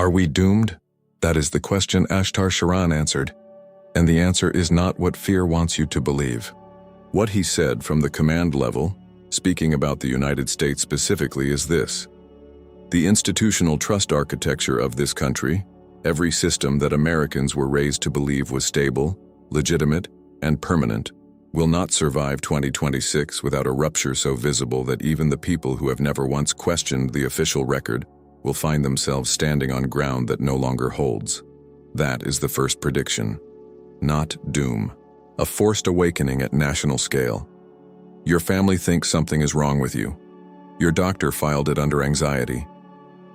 Are we doomed? That is the question Ashtar Sheran answered, and the answer is not what fear wants you to believe. What he said from the command level, speaking about the United States specifically, is this: the institutional trust architecture of this country, every system that Americans were raised to believe was stable, legitimate, and permanent, will not survive 2026 without a rupture so visible that even the people who have never once questioned the official record will find themselves standing on ground that no longer holds. That is the first prediction. Not doom. A forced awakening at national scale. Your family thinks something is wrong with you. Your doctor filed it under anxiety.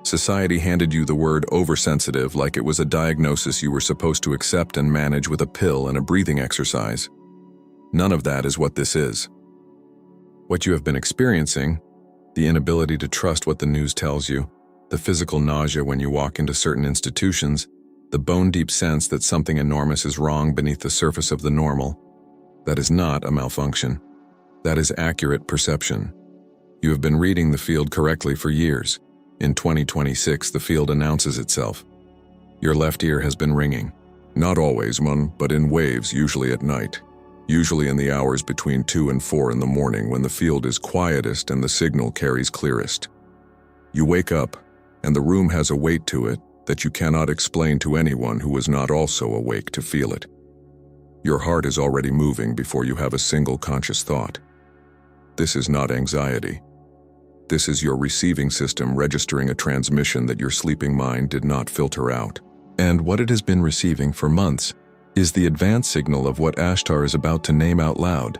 Society handed you the word oversensitive like it was a diagnosis you were supposed to accept and manage with a pill and a breathing exercise. None of that is what this is. What you have been experiencing, the inability to trust what the news tells you, the physical nausea when you walk into certain institutions, the bone-deep sense that something enormous is wrong beneath the surface of the normal, that is not a malfunction. That is accurate perception. You have been reading the field correctly for years. In 2026, the field announces itself. Your left ear has been ringing. Not always, but in waves, usually at night. Usually in the hours between 2 and 4 in the morning when the field is quietest and the signal carries clearest. You wake up, and the room has a weight to it that you cannot explain to anyone who is not also awake to feel it. Your heart is already moving before you have a single conscious thought. This is not anxiety. This is your receiving system registering a transmission that your sleeping mind did not filter out. And what it has been receiving for months is the advanced signal of what Ashtar is about to name out loud.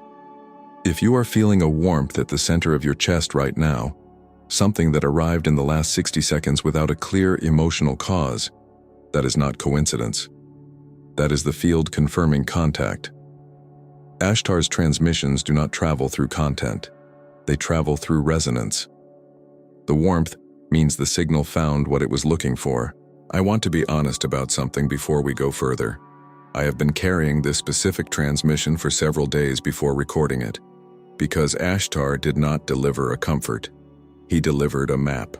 If you are feeling a warmth at the center of your chest right now, something that arrived in the last 60 seconds without a clear emotional cause, that is not coincidence. That is the field confirming contact. Ashtar's transmissions do not travel through content. They travel through resonance. The warmth means the signal found what it was looking for. I want to be honest about something before we go further. I have been carrying this specific transmission for several days before recording it, because Ashtar did not deliver a comfort. He delivered a map.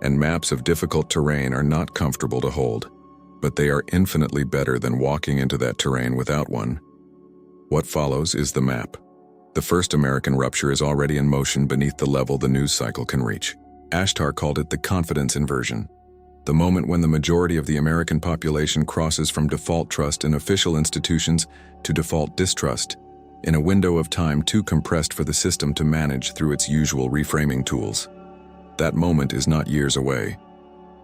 And maps of difficult terrain are not comfortable to hold, but they are infinitely better than walking into that terrain without one. What follows is the map. The first American rupture is already in motion beneath the level the news cycle can reach. Ashtar called it the confidence inversion. The moment when the majority of the American population crosses from default trust in official institutions to default distrust, in a window of time too compressed for the system to manage through its usual reframing tools. That moment is not years away.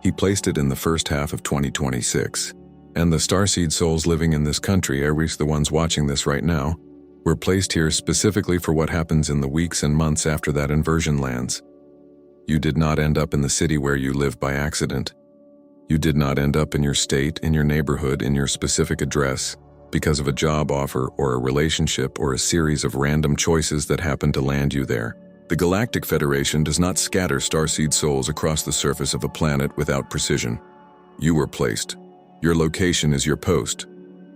He placed it in the first half of 2026, and the starseed souls living in this country, at least the ones watching this right now, were placed here specifically for what happens in the weeks and months after that inversion lands. You did not end up in the city where you live by accident. You did not end up in your state, in your neighborhood, in your specific address, because of a job offer or a relationship or a series of random choices that happened to land you there. The Galactic Federation does not scatter starseed souls across the surface of a planet without precision. You were placed. Your location is your post.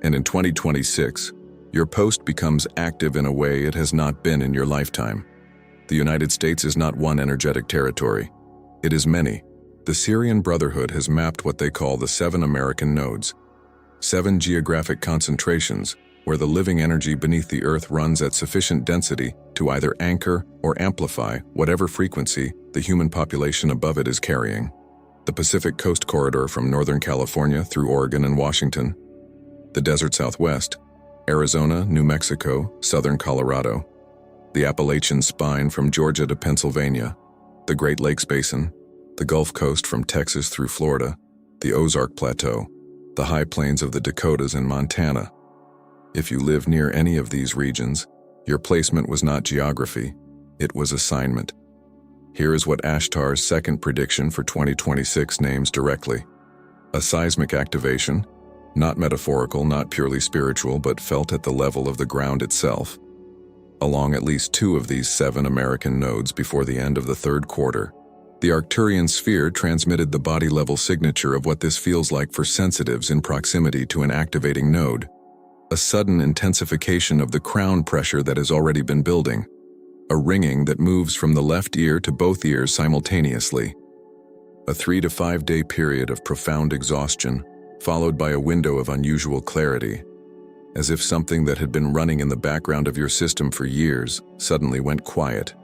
And in 2026, your post becomes active in a way it has not been in your lifetime. The United States is not one energetic territory. It is many. The Syrian Brotherhood has mapped what they call the 7 American nodes, 7 geographic concentrations where the living energy beneath the Earth runs at sufficient density to either anchor or amplify whatever frequency the human population above it is carrying. The Pacific Coast Corridor from Northern California through Oregon and Washington, the Desert Southwest, Arizona, New Mexico, Southern Colorado, the Appalachian Spine from Georgia to Pennsylvania, the Great Lakes Basin, the Gulf Coast from Texas through Florida, the Ozark Plateau, the high plains of the Dakotas and Montana. If you live near any of these regions, your placement was not geography, it was assignment. Here is what Ashtar's second prediction for 2026 names directly. A seismic activation, not metaphorical, not purely spiritual, but felt at the level of the ground itself, along at least 2 of these 7 American nodes before the end of the 3rd quarter. The Arcturian sphere transmitted the body-level signature of what this feels like for sensitives in proximity to an activating node. A sudden intensification of the crown pressure that has already been building. A ringing that moves from the left ear to both ears simultaneously. A 3 to 5 day period of profound exhaustion, followed by a window of unusual clarity, as if something that had been running in the background of your system for years suddenly went quiet,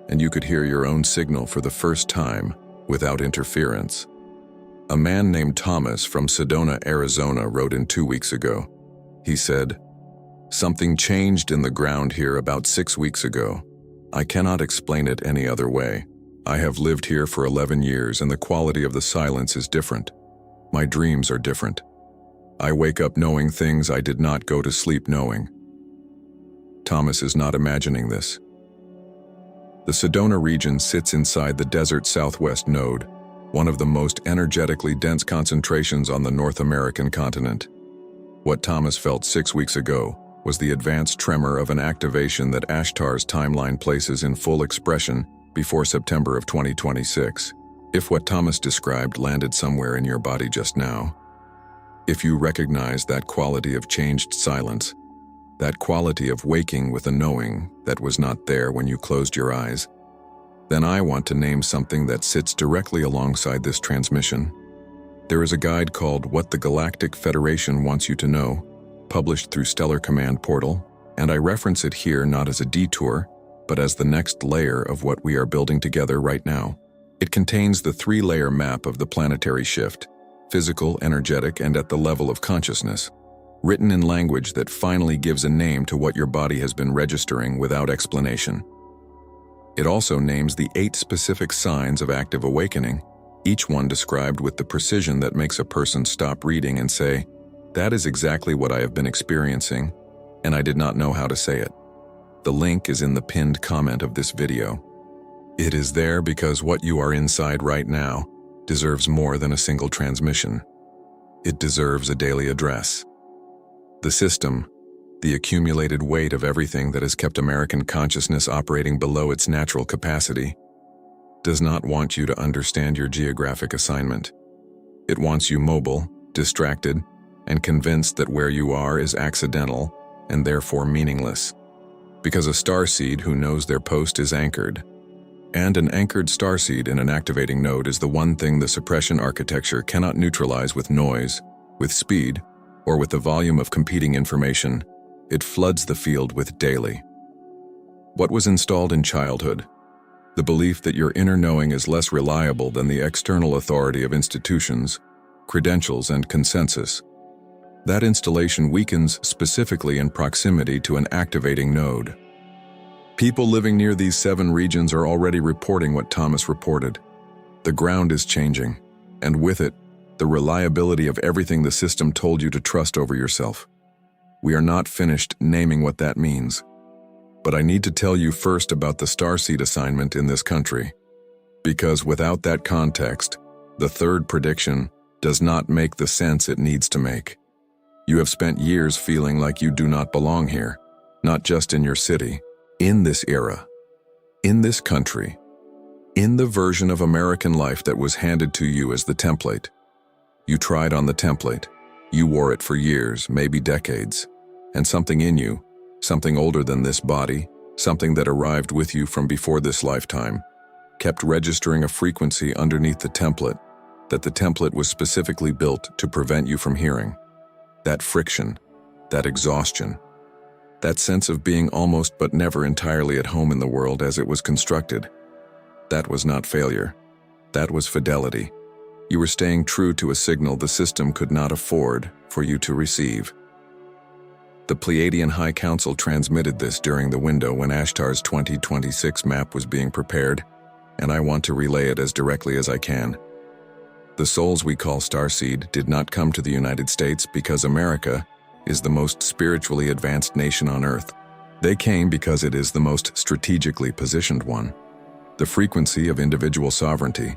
and you could hear your own signal for the first time without interference. A man named Thomas from Sedona, Arizona wrote in 2 weeks ago. He said, "Something changed in the ground here about 6 weeks ago. I cannot explain it any other way. I have lived here for 11 years and the quality of the silence is different. My dreams are different. I wake up knowing things I did not go to sleep knowing." Thomas is not imagining this. The Sedona region sits inside the desert southwest node, one of the most energetically dense concentrations on the North American continent. What Thomas felt 6 weeks ago was the advanced tremor of an activation that Ashtar's timeline places in full expression before September of 2026. If what Thomas described landed somewhere in your body just now, if you recognize that quality of changed silence, that quality of waking with a knowing that was not there when you closed your eyes, then I want to name something that sits directly alongside this transmission. There is a guide called What the Galactic Federation Wants You to Know, published through Stellar Command Portal, and I reference it here not as a detour, but as the next layer of what we are building together right now. It contains the 3-layer map of the planetary shift, physical, energetic, and at the level of consciousness, written in language that finally gives a name to what your body has been registering without explanation. It also names the 8 specific signs of active awakening, each one described with the precision that makes a person stop reading and say, "That is exactly what I have been experiencing, and I did not know how to say it." The link is in the pinned comment of this video. It is there because what you are inside right now deserves more than a single transmission. It deserves a daily address. The system, the accumulated weight of everything that has kept American consciousness operating below its natural capacity, does not want you to understand your geographic assignment. It wants you mobile, distracted, and convinced that where you are is accidental and therefore meaningless. Because a starseed who knows their post is anchored. And an anchored starseed in an activating node is the one thing the suppression architecture cannot neutralize with noise, with speed, or with the volume of competing information it floods the field with daily. What was installed in childhood? The belief that your inner knowing is less reliable than the external authority of institutions, credentials, and consensus. That installation weakens specifically in proximity to an activating node. People living near these 7 regions are already reporting what Thomas reported. The ground is changing, and with it, the reliability of everything the system told you to trust over yourself. We are not finished naming what that means, but I need to tell you first about the starseed assignment in this country, because without that context, the third prediction does not make the sense it needs to make. You have spent years feeling like you do not belong here, not just in your city, in this era, in this country, in the version of American life that was handed to you as the template. You tried on the template. You wore it for years, maybe decades, and something in you, something older than this body, something that arrived with you from before this lifetime, kept registering a frequency underneath the template that the template was specifically built to prevent you from hearing. That friction, that exhaustion, that sense of being almost but never entirely at home in the world as it was constructed. That was not failure. That was fidelity. You were staying true to a signal the system could not afford for you to receive. The Pleiadian High Council transmitted this during the window when Ashtar's 2026 map was being prepared, and I want to relay it as directly as I can. The souls we call Starseed did not come to the United States because America is the most spiritually advanced nation on Earth. They came because it is the most strategically positioned one. The frequency of individual sovereignty,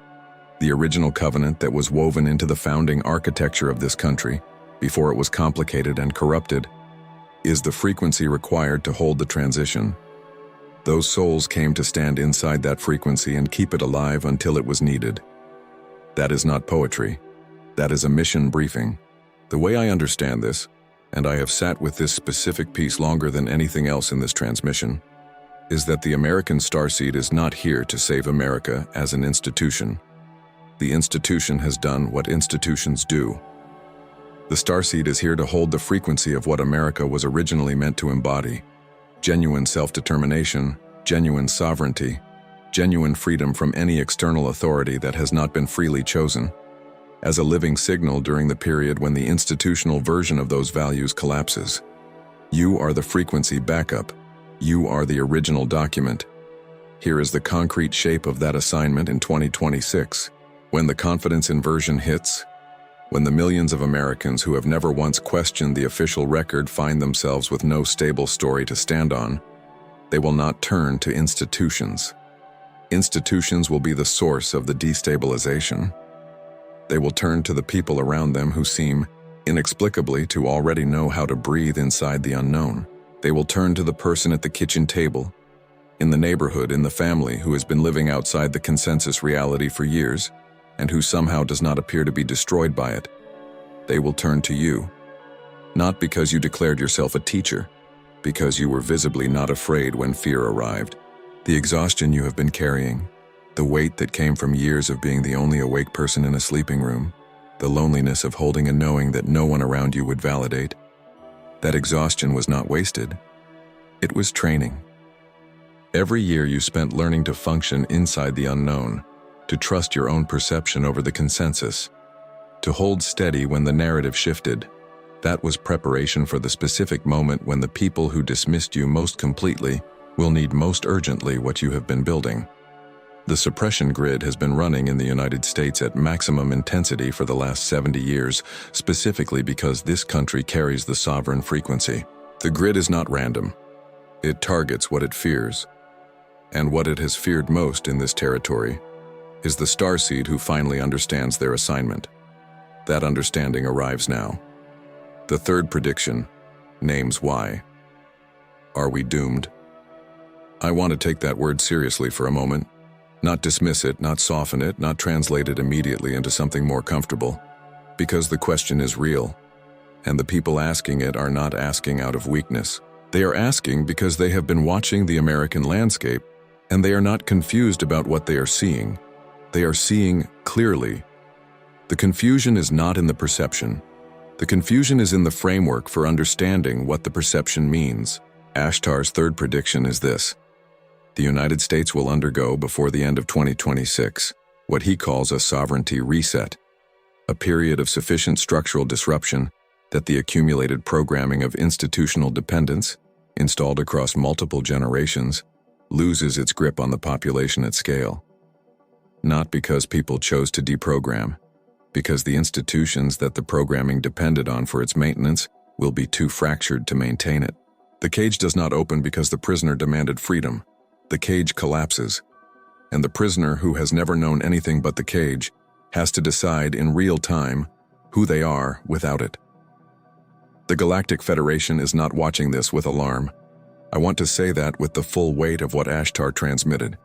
the original covenant that was woven into the founding architecture of this country before it was complicated and corrupted, is the frequency required to hold the transition. Those souls came to stand inside that frequency and keep it alive until it was needed. That is not poetry. That is a mission briefing. The way I understand this, and I have sat with this specific piece longer than anything else in this transmission, is that the American Starseed is not here to save America as an institution. The institution has done what institutions do. The starseed is here to hold the frequency of what America was originally meant to embody: genuine self-determination, genuine sovereignty, genuine freedom from any external authority that has not been freely chosen, as a living signal during the period when the institutional version of those values collapses. You are the frequency backup. You are the original document. Here is the concrete shape of that assignment in 2026. When the confidence inversion hits, when the millions of Americans who have never once questioned the official record find themselves with no stable story to stand on, they will not turn to institutions. Institutions will be the source of the destabilization. They will turn to the people around them who seem, inexplicably, to already know how to breathe inside the unknown. They will turn to the person at the kitchen table, in the neighborhood, in the family, who has been living outside the consensus reality for years, and who somehow does not appear to be destroyed by it. They will turn to you, not because you declared yourself a teacher, because you were visibly not afraid when fear arrived. The exhaustion you have been carrying, the weight that came from years of being the only awake person in a sleeping room, the loneliness of holding and knowing that no one around you would validate, that exhaustion was not wasted. It was training. Every year you spent learning to function inside the unknown, to trust your own perception over the consensus, to hold steady when the narrative shifted. That was preparation for the specific moment when the people who dismissed you most completely will need most urgently what you have been building. The suppression grid has been running in the United States at maximum intensity for the last 70 years, specifically because this country carries the sovereign frequency. The grid is not random. It targets what it fears. And what it has feared most in this territory is the starseed who finally understands their assignment. That understanding arrives now. The third prediction names why. Are we doomed? I want to take that word seriously for a moment. Not dismiss it, not soften it, not translate it immediately into something more comfortable. Because the question is real, and the people asking it are not asking out of weakness. They are asking because they have been watching the American landscape, and they are not confused about what they are seeing. They are seeing clearly. The confusion is not in the perception. The confusion is in the framework for understanding what the perception means. Ashtar's third prediction is this: the United States will undergo, before the end of 2026, what he calls a sovereignty reset, a period of sufficient structural disruption that the accumulated programming of institutional dependence, installed across multiple generations, loses its grip on the population at scale. Not because people chose to deprogram, because the institutions that the programming depended on for its maintenance will be too fractured to maintain it. The cage does not open because the prisoner demanded freedom. The cage collapses, and the prisoner, who has never known anything but the cage, has to decide in real time who they are without it. The Galactic Federation is not watching this with alarm. I want to say that with the full weight of what Ashtar transmitted.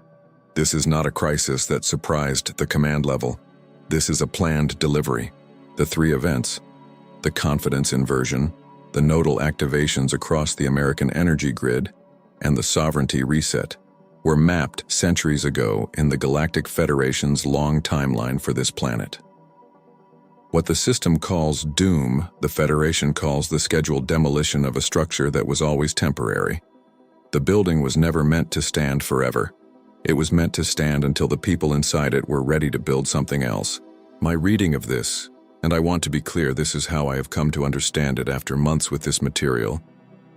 This is not a crisis that surprised the command level. This is a planned delivery. The three events, the confidence inversion, the nodal activations across the American energy grid, and the sovereignty reset, were mapped centuries ago in the Galactic Federation's long timeline for this planet. What the system calls doom, the Federation calls the scheduled demolition of a structure that was always temporary. The building was never meant to stand forever. It was meant to stand until the people inside it were ready to build something else. My reading of this, and I want to be clear, this is how I have come to understand it after months with this material,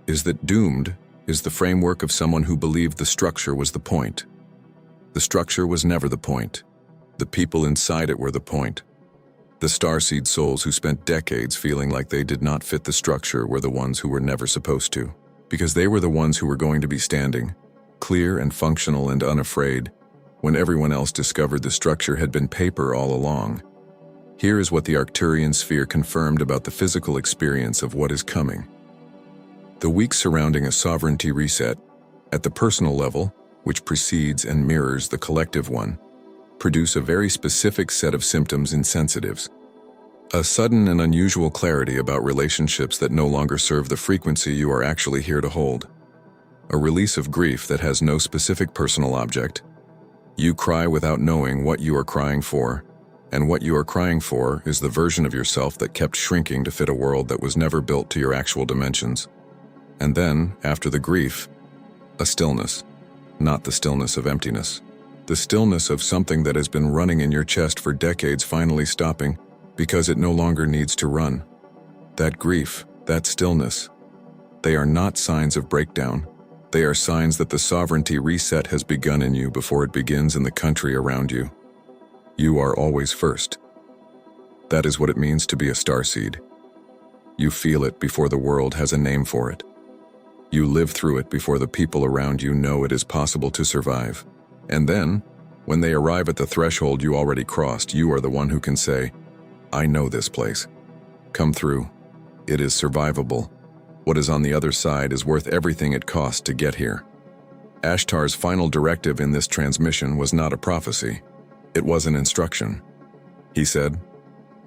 is that doomed is the framework of someone who believed the structure was the point. The structure was never the point. The people inside it were the point. The starseed souls who spent decades feeling like they did not fit the structure were the ones who were never supposed to, because they were the ones who were going to be standing, clear and functional and unafraid, when everyone else discovered the structure had been paper all along. Here is what the Arcturian sphere confirmed about the physical experience of what is coming. The weeks surrounding a sovereignty reset, at the personal level, which precedes and mirrors the collective one, produce a very specific set of symptoms in sensitives. A sudden and unusual clarity about relationships that no longer serve the frequency you are actually here to hold. A release of grief that has no specific personal object. You cry without knowing what you are crying for. And what you are crying for is the version of yourself that kept shrinking to fit a world that was never built to your actual dimensions. And then, after the grief, a stillness. Not the stillness of emptiness. The stillness of something that has been running in your chest for decades finally stopping because it no longer needs to run. That grief, that stillness, they are not signs of breakdown. They are signs that the sovereignty reset has begun in you before it begins in the country around you. You are always first. That is what it means to be a starseed. You feel it before the world has a name for it. You live through it before the people around you know it is possible to survive. And then, when they arrive at the threshold you already crossed, you are the one who can say, I know this place. Come through. It is survivable. What is on the other side is worth everything it cost to get here. Ashtar's final directive in this transmission was not a prophecy. It was an instruction. He said,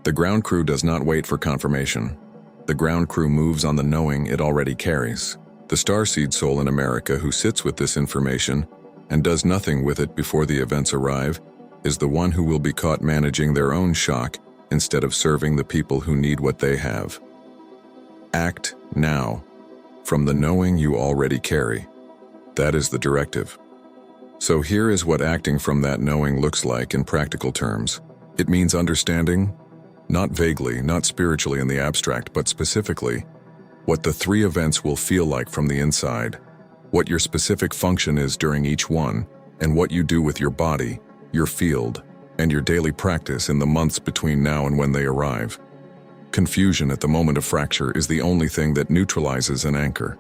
the ground crew does not wait for confirmation. The ground crew moves on the knowing it already carries. The starseed soul in America who sits with this information and does nothing with it before the events arrive is the one who will be caught managing their own shock instead of serving the people who need what they have. Act now, from the knowing you already carry. That is the directive. So here is what acting from that knowing looks like in practical terms. It means understanding, not vaguely, not spiritually in the abstract, but specifically, what the three events will feel like from the inside, what your specific function is during each one, and what you do with your body, your field, and your daily practice in the months between now and when they arrive. Confusion at the moment of fracture is the only thing that neutralizes an anchor.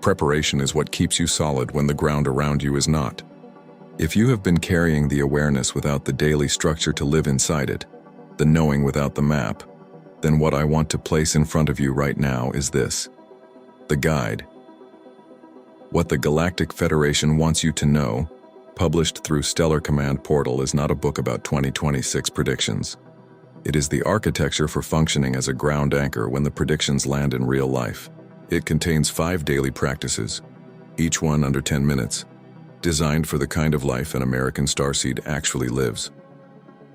Preparation is what keeps you solid when the ground around you is not. If you have been carrying the awareness without the daily structure to live inside it, the knowing without the map, then what I want to place in front of you right now is this: the guide. What the Galactic Federation wants you to know, published through Stellar Command Portal, is not a book about 2026 predictions. It is the architecture for functioning as a ground anchor when the predictions land in real life. It contains 5 daily practices, each one under 10 minutes, designed for the kind of life an American starseed actually lives.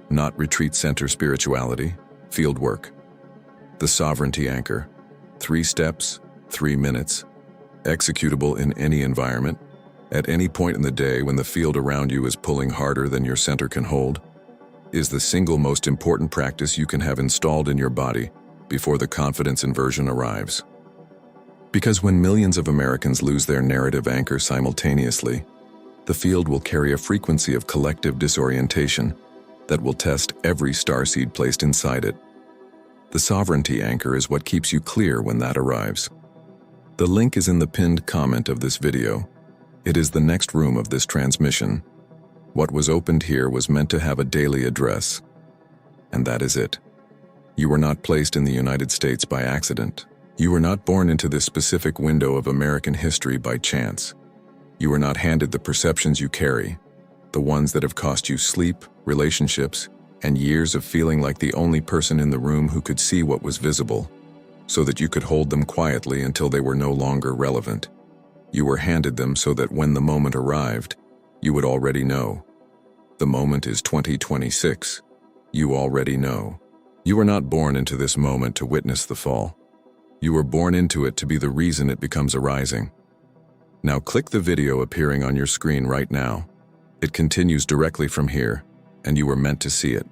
Not retreat center spirituality, field work. The sovereignty anchor, 3 steps, 3 minutes, executable in any environment, at any point in the day when the field around you is pulling harder than your center can hold, is the single most important practice you can have installed in your body before the confidence inversion arrives. Because when millions of Americans lose their narrative anchor simultaneously, the field will carry a frequency of collective disorientation that will test every starseed placed inside it. The sovereignty anchor is what keeps you clear when that arrives. The link is in the pinned comment of this video. It is the next room of this transmission. What was opened here was meant to have a daily address. And that is it. You were not placed in the United States by accident. You were not born into this specific window of American history by chance. You were not handed the perceptions you carry, the ones that have cost you sleep, relationships, and years of feeling like the only person in the room who could see what was visible, so that you could hold them quietly until they were no longer relevant. You were handed them so that when the moment arrived, you would already know. The moment is 2026. You already know. You were not born into this moment to witness the fall. You were born into it to be the reason it becomes arising. Now click the video appearing on your screen right now. It continues directly from here, and you were meant to see it.